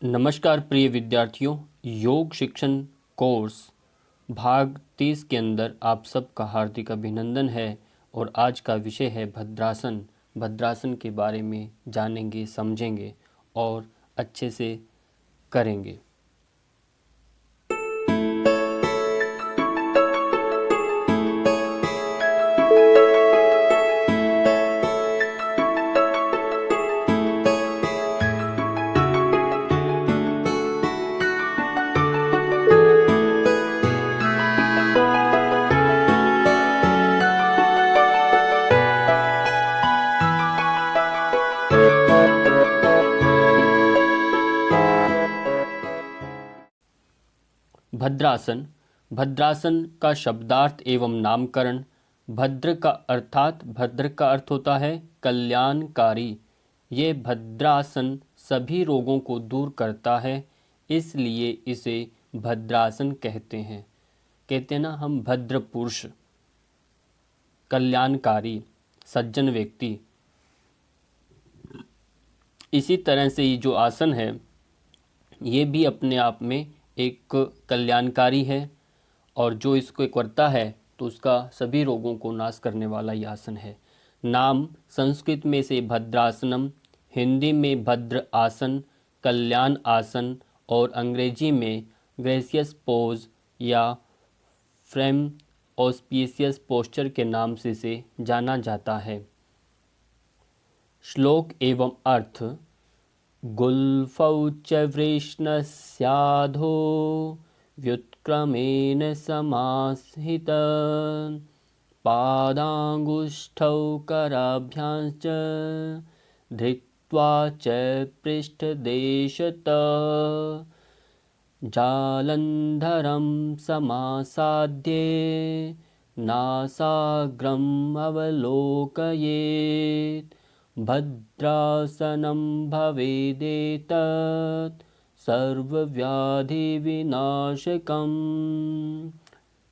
नमस्कार प्रिय विद्यार्थियों, योग शिक्षण कोर्स भाग 30 के अंदर आप सबका हार्दिक अभिनंदन है। और आज का विषय है भद्रासन। भद्रासन के बारे में जानेंगे, समझेंगे और अच्छे से करेंगे। भद्रासन। भद्रासन का शब्दार्थ एवं नामकरण। भद्र का अर्थ होता है कल्याणकारी। ये भद्रासन सभी रोगों को दूर करता है, इसलिए इसे भद्रासन कहते हैं। कहते हैं ना हम भद्र पुरुष, कल्याणकारी, सज्जन व्यक्ति। इसी तरह से ये जो आसन है ये भी अपने आप में एक कल्याणकारी है, और जो इसको करता है तो उसका सभी रोगों को नाश करने वाला ये आसन है। नाम संस्कृत में से भद्रासनम, हिंदी में भद्र आसन, कल्याण आसन और अंग्रेजी में ग्रेसियस पोज या फ्रेम ऑस्पिशियस पोस्चर के नाम से इसे जाना जाता है। श्लोक एवं अर्थ। गुल्फौ च वृष्णस्याधो व्युत्क्रमेण समाहित पादांगुष्ठौ कराभ्याश्च धृत्वा च पृष्ठदेशतः जालन्धरं समासाद्य नासाग्रम् अवलोकयेत् भद्रासनं भवेदेतत् सर्वव्याधिविनाशकम्।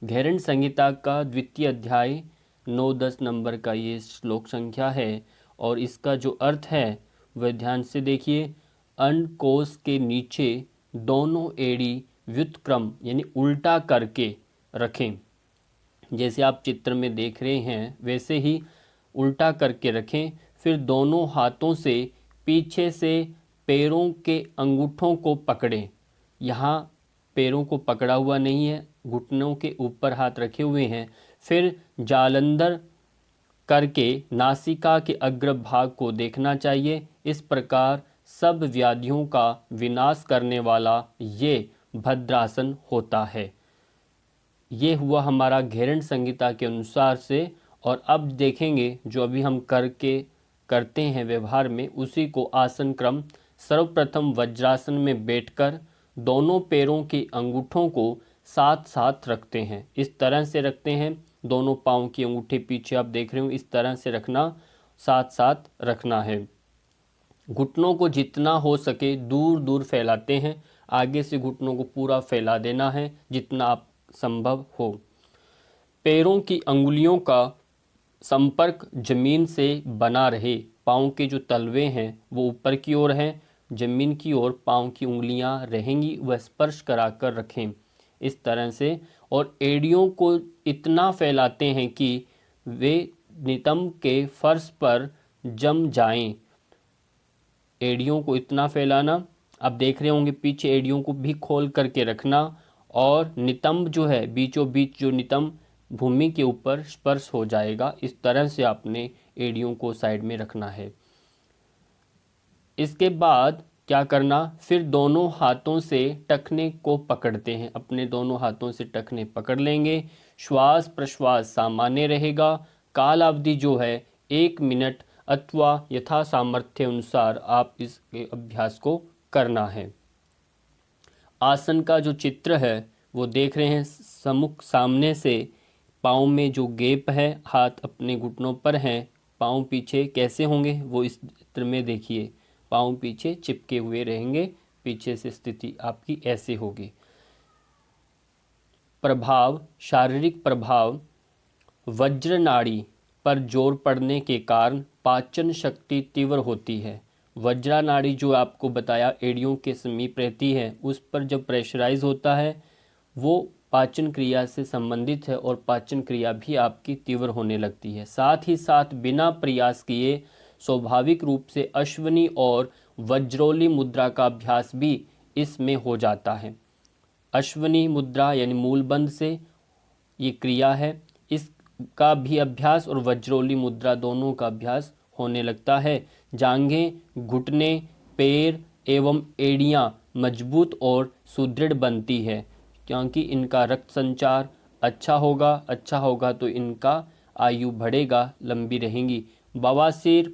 घेरण संहिता का द्वितीय अध्याय 9-10 नंबर का ये श्लोक संख्या है, और इसका जो अर्थ है वह ध्यान से देखिए। अंडकोश के नीचे दोनों एड़ी व्युत्क्रम यानी उल्टा करके रखें। जैसे आप चित्र में देख रहे हैं वैसे ही उल्टा करके रखें। फिर दोनों हाथों से पीछे से पैरों के अंगूठों को पकड़ें। यहाँ पैरों को पकड़ा हुआ नहीं है, घुटनों के ऊपर हाथ रखे हुए हैं। फिर जालंधर करके नासिका के अग्र भाग को देखना चाहिए। इस प्रकार सब व्याधियों का विनाश करने वाला ये भद्रासन होता है। ये हुआ हमारा घेरण संहिता के अनुसार से। और अब देखेंगे जो अभी हम करते हैं व्यवहार में, उसी को आसन क्रम। सर्वप्रथम वज्रासन में बैठकर दोनों पैरों के अंगूठों को साथ साथ रखते हैं। इस तरह से रखते हैं, दोनों पाँव की अंगूठे पीछे आप देख रहे हो, इस तरह से रखना, साथ साथ रखना है। घुटनों को जितना हो सके दूर दूर फैलाते हैं। आगे से घुटनों को पूरा फैला देना है जितना आप संभव हो। पैरों की अंगुलियों का संपर्क जमीन से बना रहे। पाँव के जो तलवे हैं वो ऊपर की ओर हैं, जमीन की ओर पाँव की उंगलियां रहेंगी, वह स्पर्श कराकर रखें इस तरह से। और एड़ियों को इतना फैलाते हैं कि वे नितंब के फर्श पर जम जाएं। एड़ियों को इतना फैलाना, आप देख रहे होंगे पीछे एड़ियों को भी खोल करके रखना, और नितंब जो है बीचों बीच जो नितंब भूमि के ऊपर स्पर्श हो जाएगा। इस तरह से आपने एड़ियों को साइड में रखना है। इसके बाद क्या करना, फिर दोनों हाथों से टखने को पकड़ते हैं। अपने दोनों हाथों से टखने पकड़ लेंगे। श्वास प्रश्वास सामान्य रहेगा। काल अवधि जो है 1 मिनट अथवा यथा सामर्थ्य अनुसार आप इस अभ्यास को करना है। आसन का जो चित्र है वो देख रहे हैं सम्मुख सामने से। पाँव में जो गैप है, हाथ अपने घुटनों पर हैं, पाँव पीछे कैसे होंगे वो इस चित्र में देखिए। पाँव पीछे चिपके हुए रहेंगे, पीछे से स्थिति आपकी ऐसे होगी। प्रभाव, शारीरिक प्रभाव। वज्र नाड़ी पर जोर पड़ने के कारण पाचन शक्ति तीव्र होती है। वज्रा नाड़ी जो आपको बताया एड़ियों के समीप रहती है, उस पर जब प्रेशराइज होता है वो पाचन क्रिया से संबंधित है और पाचन क्रिया भी आपकी तीव्र होने लगती है। साथ ही साथ बिना प्रयास किए स्वाभाविक रूप से अश्वनी और वज्रोली मुद्रा का अभ्यास भी इसमें हो जाता है। अश्वनी मुद्रा यानी मूलबंध से ये क्रिया है, इसका भी अभ्यास और वज्रोली मुद्रा दोनों का अभ्यास होने लगता है। जांघें, घुटने, पैर एवं एड़ियां मजबूत और सुदृढ़ बनती है, क्योंकि इनका रक्त संचार अच्छा होगा तो इनका आयु बढ़ेगा, लंबी रहेंगी। बवासीर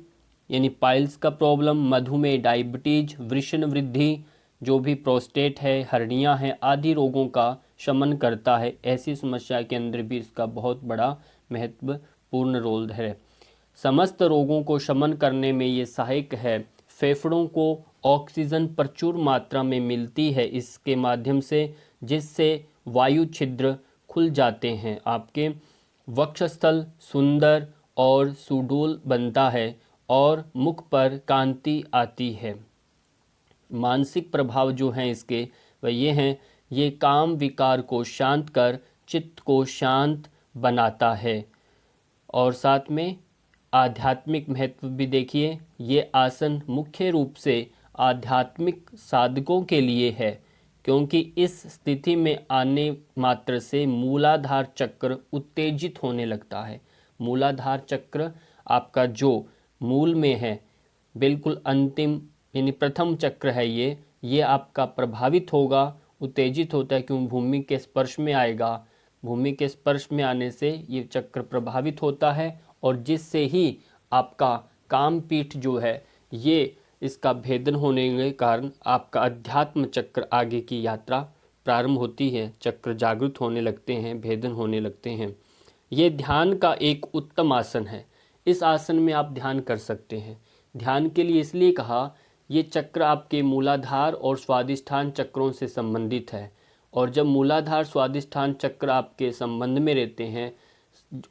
यानी पाइल्स का प्रॉब्लम, मधुमेह, डायबिटीज, वृषण वृद्धि, जो भी प्रोस्टेट है, हर्नियाँ हैं आदि रोगों का शमन करता है। ऐसी समस्या के अंदर भी इसका बहुत बड़ा महत्वपूर्ण रोल है। समस्त रोगों को शमन करने में ये सहायक है। फेफड़ों को ऑक्सीजन प्रचुर मात्रा में मिलती है इसके माध्यम से, जिससे वायु छिद्र खुल जाते हैं, आपके वक्षस्थल सुंदर और सुडौल बनता है और मुख पर कांति आती है। मानसिक प्रभाव जो हैं इसके वह ये हैं, ये काम विकार को शांत कर चित्त को शांत बनाता है। और साथ में आध्यात्मिक महत्व भी देखिए, ये आसन मुख्य रूप से आध्यात्मिक साधकों के लिए है, क्योंकि इस स्थिति में आने मात्र से मूलाधार चक्र उत्तेजित होने लगता है। मूलाधार चक्र आपका जो मूल में है, बिल्कुल अंतिम यानी प्रथम चक्र है ये आपका प्रभावित होगा, उत्तेजित होता है, क्यों भूमि के स्पर्श में आएगा। भूमि के स्पर्श में आने से ये चक्र प्रभावित होता है और जिससे ही आपका काम पीठ जो है ये इसका भेदन होने के कारण आपका अध्यात्म चक्र आगे की यात्रा प्रारंभ होती है। चक्र जागृत होने लगते हैं, भेदन होने लगते हैं। ये ध्यान का एक उत्तम आसन है। इस आसन में आप ध्यान कर सकते हैं। ध्यान के लिए इसलिए कहा, ये चक्र आपके मूलाधार और स्वादिष्ठान चक्रों से संबंधित है, और जब मूलाधार स्वादिष्ठान चक्र आपके संबंध में रहते हैं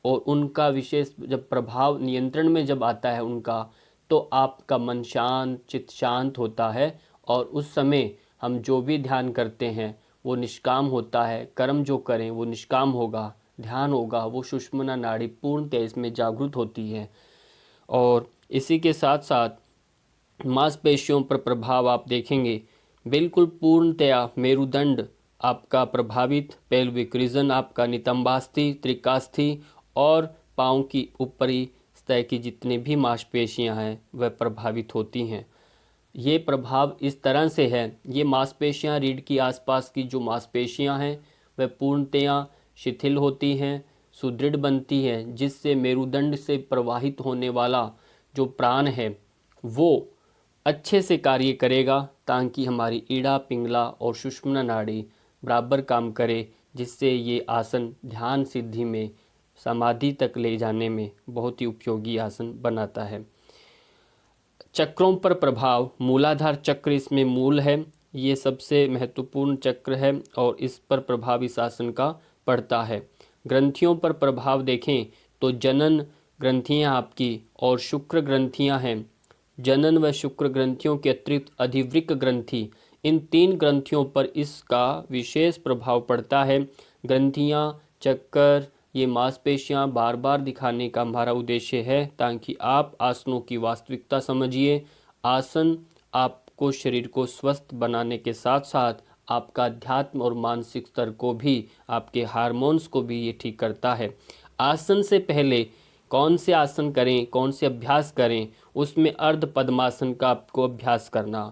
और उनका विशेष जब प्रभाव नियंत्रण में जब आता है उनका, तो आपका मन शांत, चित्त शांत होता है और उस समय हम जो भी ध्यान करते हैं वो निष्काम होता है। कर्म जो करें वो निष्काम होगा, ध्यान होगा, वो सुषुम्ना नाड़ी पूर्णतः इसमें जागृत होती है। और इसी के साथ साथ मांसपेशियों पर प्रभाव आप देखेंगे, बिल्कुल पूर्णतया मेरुदंड आपका प्रभावित, पेल्विक रीजन आपका, नितंबास्थि, त्रिकास्थि और पाँव की ऊपरी सतह की जितनी भी मांसपेशियां हैं वह प्रभावित होती हैं। ये प्रभाव इस तरह से है, ये मांसपेशियां रीढ़ की आसपास की जो मांसपेशियां हैं वह पूर्णतया शिथिल होती हैं, सुदृढ़ बनती हैं, जिससे मेरुदंड से प्रवाहित होने वाला जो प्राण है वो अच्छे से कार्य करेगा, ताकि हमारी ईड़ा, पिंगला और सुषुम्ना नाड़ी बराबर काम करे, जिससे ये आसन ध्यान सिद्धि में, समाधि तक ले जाने में बहुत ही उपयोगी आसन बनाता है। चक्रों पर प्रभाव, मूलाधार चक्र इसमें मूल है, ये सबसे महत्वपूर्ण चक्र है और इस पर प्रभाव इस आसन का पड़ता है। ग्रंथियों पर प्रभाव देखें तो जनन ग्रंथियां आपकी और शुक्र ग्रंथियां हैं। जनन व शुक्र ग्रंथियों के अतिरिक्त अधिवृक्क ग्रंथि, इन तीन ग्रंथियों पर इसका विशेष प्रभाव पड़ता है। ग्रंथियां, चक्कर, ये मांसपेशियां बार बार दिखाने का हमारा उद्देश्य है, ताकि आप आसनों की वास्तविकता समझिए। आसन आपको शरीर को स्वस्थ बनाने के साथ साथ आपका अध्यात्म और मानसिक स्तर को भी, आपके हार्मोन्स को भी ये ठीक करता है। आसन से पहले कौन से आसन करें, कौन से अभ्यास करें, उसमें अर्ध पद्मासन का आपको अभ्यास करना,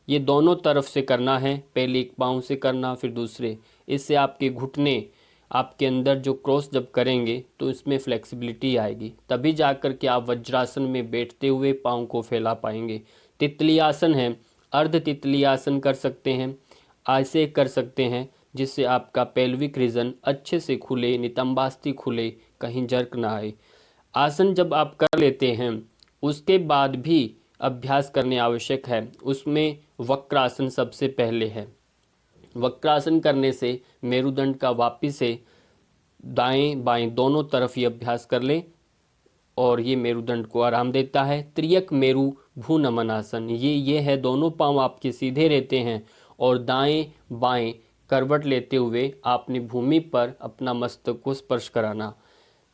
ये दोनों तरफ से करना है। पहले एक पाँव से करना, फिर दूसरे। इससे आपके घुटने आपके अंदर जो क्रॉस जब करेंगे तो इसमें फ्लेक्सिबिलिटी आएगी, तभी जाकर के आप वज्रासन में बैठते हुए पाँव को फैला पाएंगे। तितली आसन है, अर्ध तितली आसन कर सकते हैं, ऐसे कर सकते हैं जिससे आपका पेल्विक रीजन अच्छे से खुले, नितंबास्थि खुले, कहीं जर्क ना आए। आसन जब आप कर लेते हैं उसके बाद भी अभ्यास करने आवश्यक है, उसमें वक्रासन सबसे पहले है। वक्रासन करने से मेरुदंड का वापिस से दाएं बाएं दोनों तरफ ये अभ्यास कर लें और ये मेरुदंड को आराम देता है। त्रियक मेरु भू नमन आसन, ये है, दोनों पांव आपके सीधे रहते हैं और दाएं बाएं करवट लेते हुए आपने भूमि पर अपना मस्तक को स्पर्श कराना,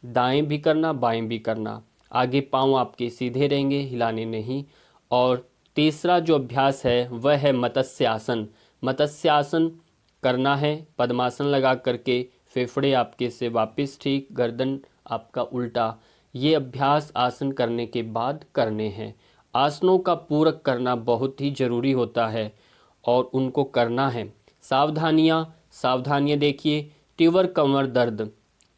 दाएं भी करना बाएं भी करना। आगे पांव आपके सीधे रहेंगे, हिलाने नहीं। और तीसरा जो अभ्यास है वह है मत्स्य आसन। मत्स्य आसन करना है पद्मासन लगा करके, फेफड़े आपके से वापस ठीक, गर्दन आपका उल्टा। ये अभ्यास आसन करने के बाद करने हैं। आसनों का पूरक करना बहुत ही ज़रूरी होता है और उनको करना है। सावधानियाँ देखिए। तीव्र कमर दर्द,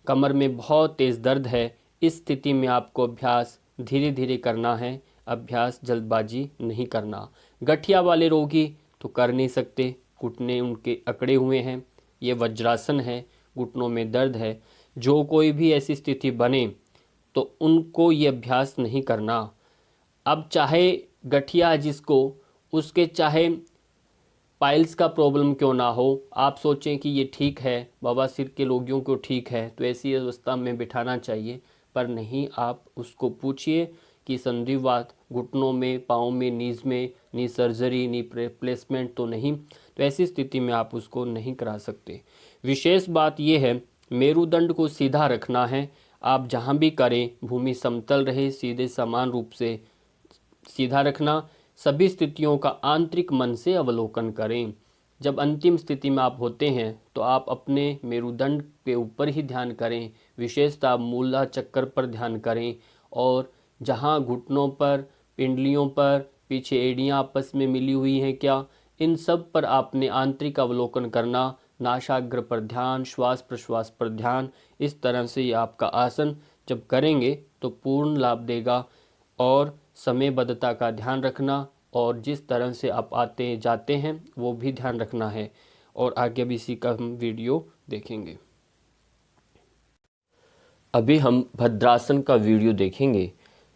कमर में बहुत तेज़ दर्द है, इस स्थिति में आपको अभ्यास धीरे धीरे करना है, अभ्यास जल्दबाजी नहीं करना। गठिया वाले रोगी तो कर नहीं सकते, घुटने उनके अकड़े हुए हैं, ये वज्रासन है, घुटनों में दर्द है। जो कोई भी ऐसी स्थिति बने तो उनको ये अभ्यास नहीं करना। अब चाहे गठिया जिसको, उसके चाहे पाइल्स का प्रॉब्लम क्यों ना हो, आप सोचें कि ये ठीक है, बवासीर के रोगियों को ठीक है, तो ऐसी अवस्था में बिठाना चाहिए, पर नहीं। आप उसको पूछिए कि संधिवात घुटनों में, पाँव में, नीज में, नी सर्जरी, नी रिप्लेसमेंट तो नहीं, तो ऐसी स्थिति में आप उसको नहीं करा सकते। विशेष बात यह है, मेरुदंड को सीधा रखना है। आप जहाँ भी करें भूमि समतल रहे, सीधे समान रूप से सीधा रखना। सभी स्थितियों का आंतरिक मन से अवलोकन करें। जब अंतिम स्थिति में आप होते हैं तो आप अपने मेरुदंड के ऊपर ही ध्यान करें, विशेषतः मूला चक्कर पर ध्यान करें, और जहां घुटनों पर, पिंडलियों पर, पीछे एड़ियां आपस में मिली हुई हैं क्या, इन सब पर आपने आंतरिक अवलोकन करना। नासाग्र पर ध्यान, श्वास प्रश्वास पर ध्यान। इस तरह से ये आपका आसन जब करेंगे तो पूर्ण लाभ देगा। और समयबद्धता का ध्यान रखना, और जिस तरह से आप आते जाते हैं वो भी ध्यान रखना है। और आगे भी इसी का हम वीडियो देखेंगे। अभी हम भद्रासन का वीडियो देखेंगे।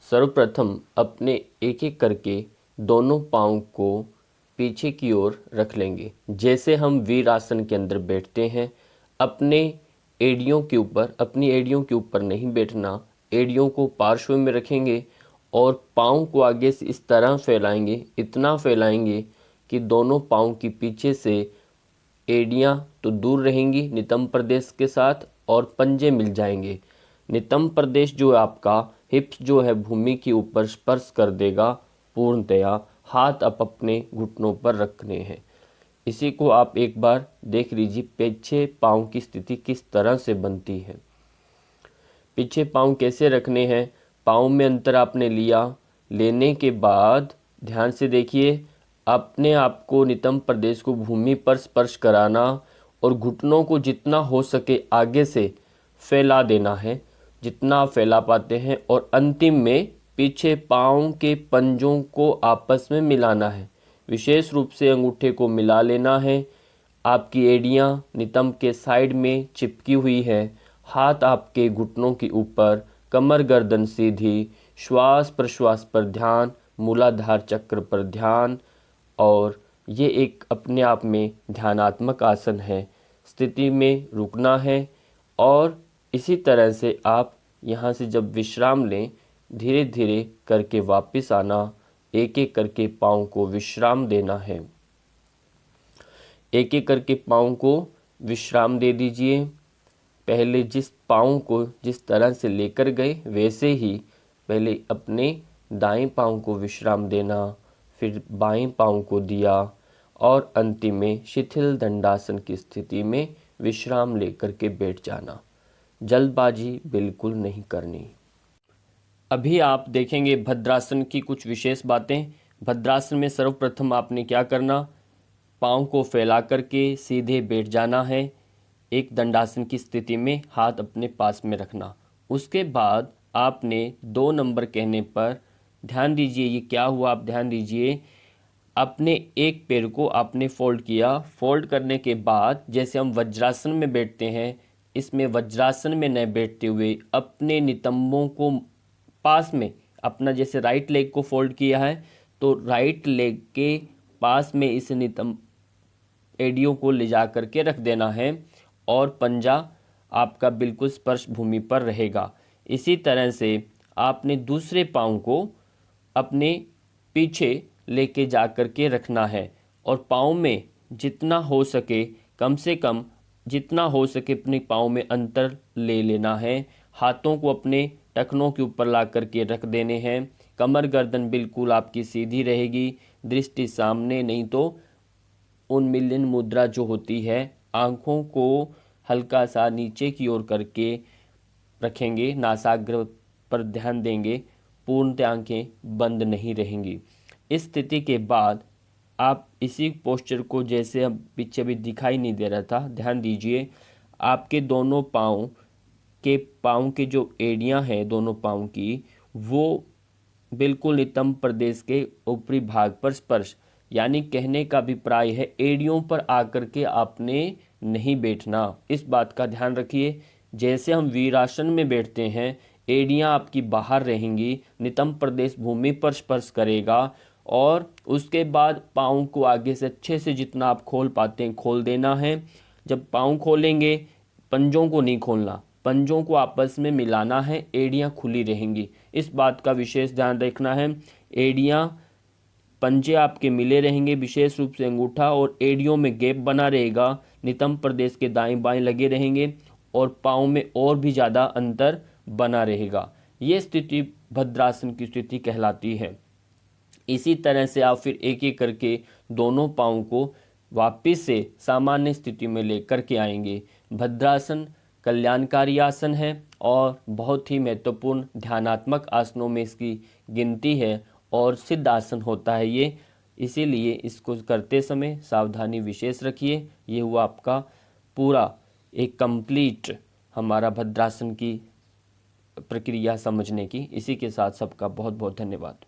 सर्वप्रथम अपने एक एक करके दोनों पाँव को पीछे की ओर रख लेंगे, जैसे हम वीरासन के अंदर बैठते हैं। अपने एड़ियों के ऊपर, अपनी एड़ियों के ऊपर नहीं बैठना, एड़ियों को पार्श्व में रखेंगे और पाँव को आगे से इस तरह फैलाएंगे, इतना फैलाएंगे कि दोनों पाँव की पीछे से एड़ियाँ तो दूर रहेंगी नितंब प्रदेश के साथ, और पंजे मिल जाएंगे। नितंब प्रदेश जो है आपका, हिप्स जो है भूमि के ऊपर स्पर्श कर देगा पूर्णतया। हाथ आप अपने घुटनों पर रखने हैं। इसी को आप एक बार देख लीजिए, पीछे पाँव की स्थिति किस तरह से बनती है। पीछे पाँव कैसे रखने हैं, पाँव में अंतर आपने लिया, लेने के बाद ध्यान से देखिए, अपने आप को नितंब प्रदेश को भूमि पर स्पर्श कराना और घुटनों को जितना हो सके आगे से फैला देना है, जितना आप फैला पाते हैं, और अंतिम में पीछे पाँव के पंजों को आपस में मिलाना है। विशेष रूप से अंगूठे को मिला लेना है। आपकी एड़ियाँ नितंब के साइड में चिपकी हुई है, हाथ आपके घुटनों के ऊपर, कमर गर्दन सीधी, श्वास प्रश्वास पर ध्यान, मूलाधार चक्र पर ध्यान। और ये एक अपने आप में ध्यानात्मक आसन है। स्थिति में रुकना है और इसी तरह से आप यहाँ से जब विश्राम लें, धीरे धीरे करके वापस आना, एक एक करके पाँव को विश्राम देना है। एक एक करके पाँव को विश्राम दे दीजिए। पहले जिस पाँव को जिस तरह से लेकर गए वैसे ही पहले अपने दाएं पाँव को विश्राम देना, फिर बाएं पाँव को दिया, और अंतिम में शिथिल दंडासन की स्थिति में विश्राम लेकर के बैठ जाना। जल्दबाजी बिल्कुल नहीं करनी। अभी आप देखेंगे भद्रासन की कुछ विशेष बातें। भद्रासन में सर्वप्रथम आपने क्या करना, पाँव को फैला करके सीधे बैठ जाना है, एक दंडासन की स्थिति में हाथ अपने पास में रखना। उसके बाद आपने 2 नंबर कहने पर ध्यान दीजिए, ये क्या हुआ आप ध्यान दीजिए। अपने एक पैर को आपने फोल्ड किया, फोल्ड करने के बाद जैसे हम वज्रासन में बैठते हैं, इसमें वज्रासन में न बैठते हुए अपने नितंबों को पास में, अपना जैसे राइट लेग को फोल्ड किया है तो राइट लेग के पास में इस नितंब एड़ियों को ले जा करके रख देना है, और पंजा आपका बिल्कुल स्पर्श भूमि पर रहेगा। इसी तरह से आपने दूसरे पाँव को अपने पीछे लेके जा कर के रखना है और पाँव में जितना हो सके, कम से कम जितना हो सके अपने पाँव में अंतर ले लेना है। हाथों को अपने टखनों के ऊपर ला कर के रख देने हैं। कमर गर्दन बिल्कुल आपकी सीधी रहेगी, दृष्टि सामने, नहीं तो उन्मीलन मुद्रा जो होती है, आँखों को हल्का सा नीचे की ओर करके रखेंगे, नासाग्र पर ध्यान देंगे, पूर्णतः आंखें बंद नहीं रहेंगी। इस स्थिति के बाद आप इसी पोस्चर को, जैसे अब पीछे भी दिखाई नहीं दे रहा था, ध्यान दीजिए, आपके दोनों पाँव के जो एड़ियाँ हैं दोनों पाँव की, वो बिल्कुल नितंब प्रदेश के ऊपरी भाग पर स्पर्श, यानी कहने का अभिप्राय है एड़ियों पर आकर के आपने नहीं बैठना। इस बात का ध्यान रखिए। जैसे हम वीरासन में बैठते हैं, एड़ियां आपकी बाहर रहेंगी, नितंब प्रदेश भूमि पर स्पर्श करेगा और उसके बाद पाँव को आगे से अच्छे से जितना आप खोल पाते हैं खोल देना है। जब पाँव खोलेंगे, पंजों को नहीं खोलना, पंजों को आपस में मिलाना है, एड़ियां खुली रहेंगी। इस बात का विशेष ध्यान रखना है। एड़ियां, पंजे आपके मिले रहेंगे, विशेष रूप से अंगूठा और एड़ियों में गैप बना रहेगा, नितंब प्रदेश के दाएं बाएं लगे रहेंगे और पाँव में और भी ज़्यादा अंतर बना रहेगा। ये स्थिति भद्रासन की स्थिति कहलाती है। इसी तरह से आप फिर एक एक करके दोनों पाँव को वापस से सामान्य स्थिति में लेकर के आएंगे। भद्रासन कल्याणकारी आसन है और बहुत ही महत्वपूर्ण ध्यानात्मक आसनों में इसकी गिनती है और सिद्ध आसन होता है ये, इसीलिए इसको करते समय सावधानी विशेष रखिए। ये हुआ आपका पूरा एक कंप्लीट हमारा भद्रासन की प्रक्रिया समझने की। इसी के साथ सबका बहुत बहुत धन्यवाद।